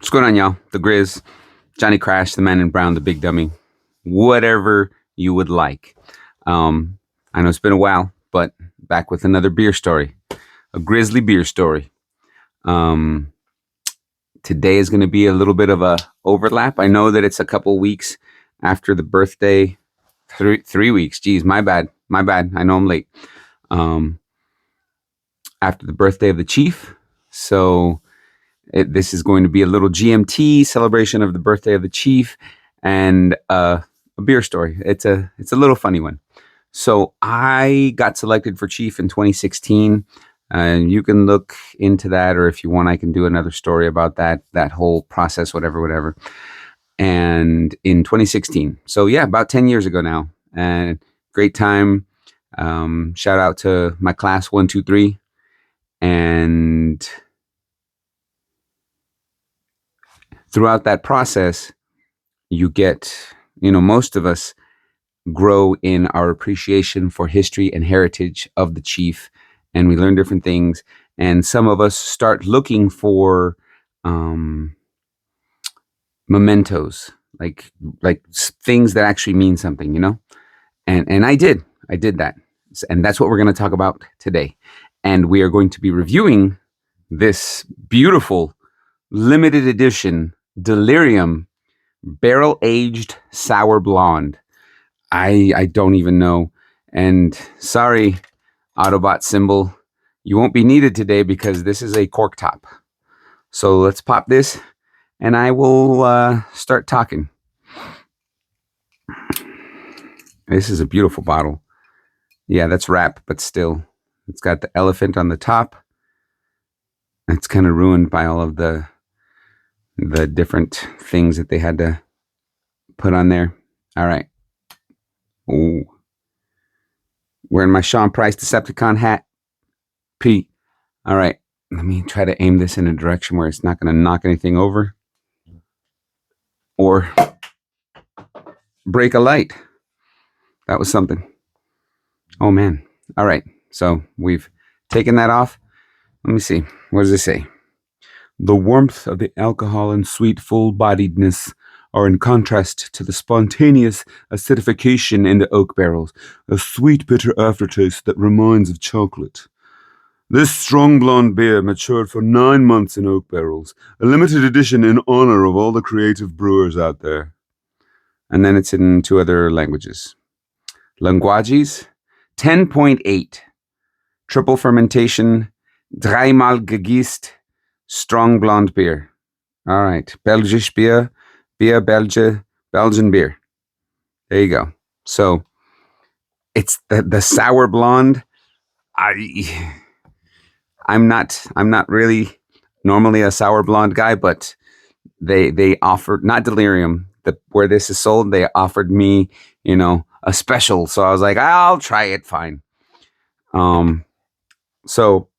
What's going on, y'all? The Grizz, Johnny Crash, the Man in Brown, the Big Dummy, whatever you would like. I know it's been a while, but back with another beer story, a grizzly beer story. Um, Today is going to be a little bit of a overlap. I know that it's a couple weeks after the birthday, 3 weeks. Geez, my bad. I know I'm late. After the birthday of the chief, so. This is going to be a little GMT celebration of the birthday of the chief and a beer story. It's a little funny one. So I got selected for chief in 2016, and you can look into that, or if you want, I can do another story about that whole process, whatever. And in 2016, so yeah, about 10 years ago now, and great time. Shout out to my class 123, and throughout that process, you get, most of us grow in our appreciation for history and heritage of the chief, and we learn different things. And some of us start looking for mementos, like things that actually mean something, And I did that, and that's what we're going to talk about today. And we are going to be reviewing this beautiful limited edition Delirium barrel-aged sour blonde. I don't even know. And sorry, Autobot symbol, you won't be needed today because this is a cork top. So let's pop this, and I will start talking. This is a beautiful bottle. Yeah, that's wrap, but still, it's got the elephant on the top. It's kind of ruined by all of the different things that they had to put on there. All right. Ooh. Wearing my Sean Price Decepticon hat. P. All right. Let me try to aim this in a direction where it's not going to knock anything over or break a light. That was something. Oh, man. All right. So we've taken that off. Let me see. What does it say? The warmth of the alcohol and sweet full-bodiedness are in contrast to the spontaneous acidification in the oak barrels, a sweet bitter aftertaste that reminds of chocolate. This strong blonde beer matured for 9 months in oak barrels, a limited edition in honor of all the creative brewers out there. And then it's in 2 other languages. Languages, 10.8, triple fermentation, dreimal gegist, strong blonde beer. All right. Belgisch beer, Belgian beer. There you go. So it's the sour blonde. I'm not really normally a sour blonde guy, but they offered, not Delirium, where this is sold, they offered me, a special. So I was like, I'll try it, fine. So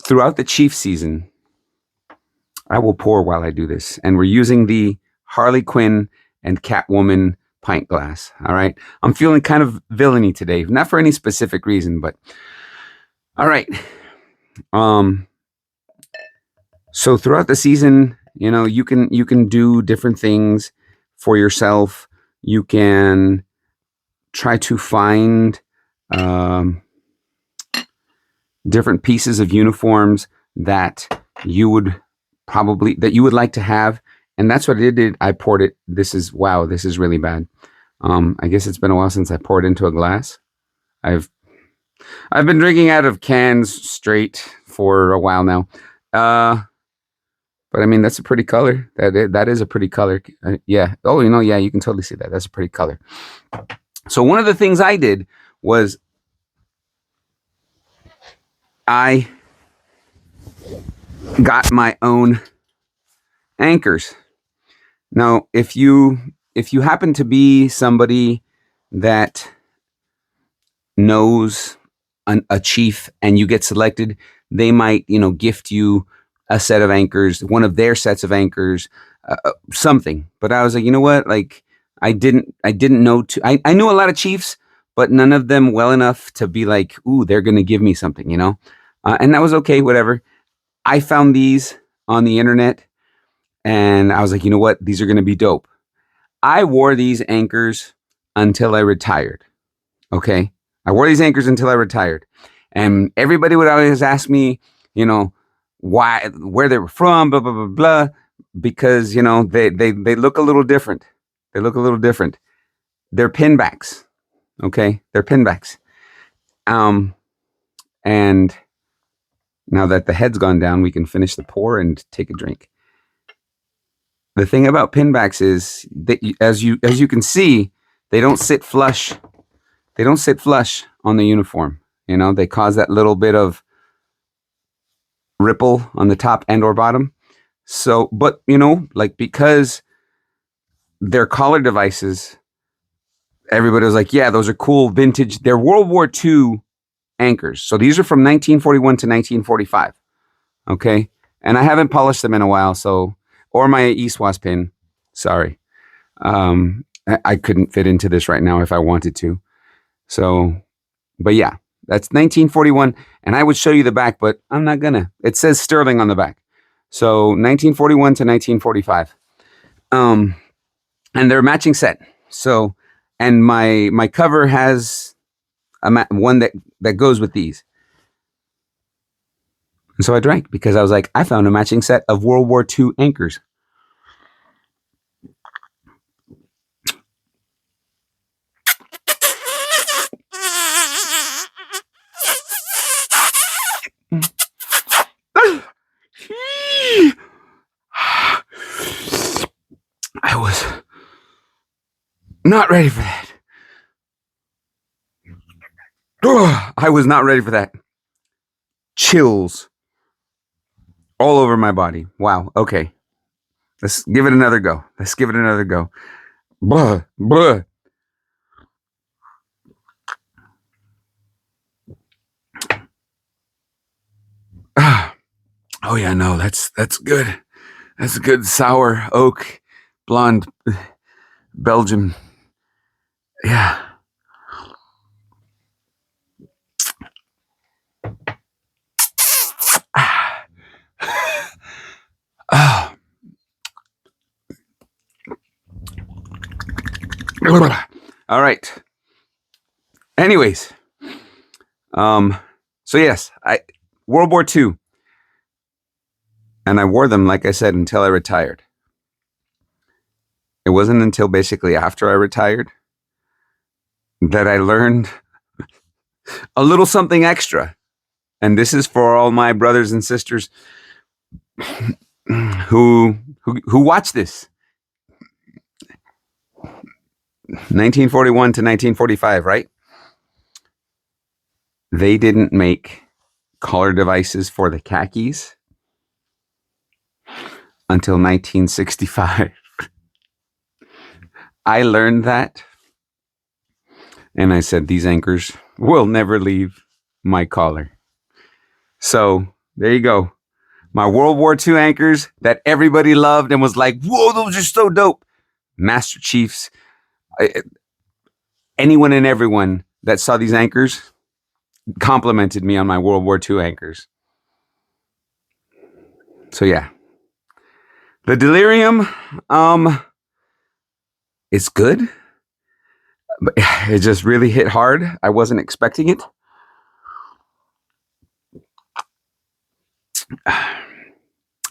throughout the chief season, I will pour while I do this. And we're using the Harley Quinn and Catwoman pint glass. All right. I'm feeling kind of villainy today, not for any specific reason, but all right. So throughout the season, you can do different things for yourself. You can try to find different pieces of uniforms that you would like to have. And that's what I did. I poured it. This is really bad. I guess it's been a while since I poured into a glass. I've been drinking out of cans straight for a while now. But I mean, that's a pretty color. That is a pretty color. Yeah. Oh, yeah, you can totally see that. That's a pretty color. So one of the things I did was I got my own anchors. Now, if you happen to be somebody that knows a chief and you get selected, they might, gift you a set of anchors, one of their sets of anchors, something. But I was like, you know what? Like, I didn't know. I knew a lot of chiefs, but none of them well enough to be like, ooh, they're going to give me something, and that was okay, whatever. I found these on the internet. And I was like, you know what? These are going to be dope. I wore these anchors until I retired. Okay. I wore these anchors until I retired. And everybody would always ask me, you know, why, where they were from, blah, blah, blah, blah. Because, you know, they look a little different. They look a little different. They're pinbacks. Okay. They're pinbacks. And now that the head's gone down, we can finish the pour and take a drink. The thing about pinbacks is that as you can see, they don't sit flush. They don't sit flush on the uniform. You know, they cause that little bit of ripple on the top and or bottom. So, but you know, like because they're collar devices, everybody was like, yeah, those are cool vintage. They're World War II anchors. So these are from 1941 to 1945. Okay. And I haven't polished them in a while. So, or my Eastwas pin. Sorry. I couldn't fit into this right now if I wanted to. So, but yeah, that's 1941. And I would show you the back, but I'm not gonna. It says Sterling on the back. So 1941 to 1945. And they're a matching set. So, and my cover has one that goes with these. And so I drank because I was like, I found a matching set of World War II anchors. I was not ready for that. I was not ready for that. Chills all over my body. Wow. Okay. Let's give it another go. Let's give it another go. Blah, blah. Oh yeah, no, that's good. That's a good sour oak blonde Belgium. Yeah. Oh. All right. Anyways, so yes, World War II, and I wore them, like I said, until I retired. It wasn't until basically after I retired that I learned a little something extra. And this is for all my brothers and sisters who watch this. 1941 to 1945, right? They didn't make collar devices for the khakis until 1965. I learned that, and I said, these anchors will never leave my collar. So there you go. My World War II anchors that everybody loved and was like, whoa, those are so dope. Master Chiefs. Anyone and everyone that saw these anchors complimented me on my World War II anchors. So yeah. The Delirium, it's good, but it just really hit hard. I wasn't expecting it.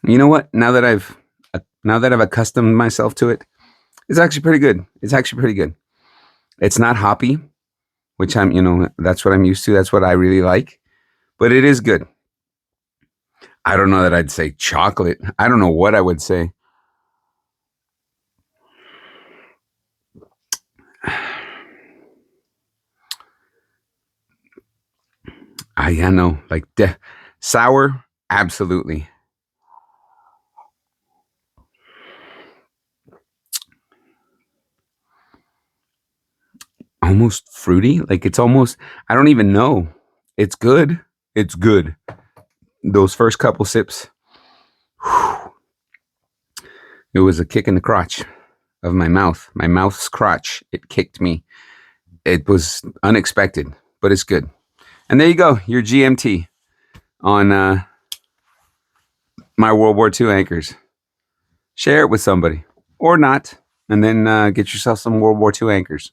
You know what? Now that I've accustomed myself to it, it's actually pretty good. It's actually pretty good. It's not hoppy, which that's what I'm used to. That's what I really like. But it is good. I don't know that I'd say chocolate. I don't know what I would say. Yeah, no, like sour, absolutely. Almost fruity, like it's almost. I don't even know. It's good. It's good. Those first couple sips, whew, it was a kick in the crotch of my mouth. My mouth's crotch. It kicked me. It was unexpected, but it's good. And there you go, your GMT on my World War II anchors. Share it with somebody or not, and then get yourself some World War II anchors.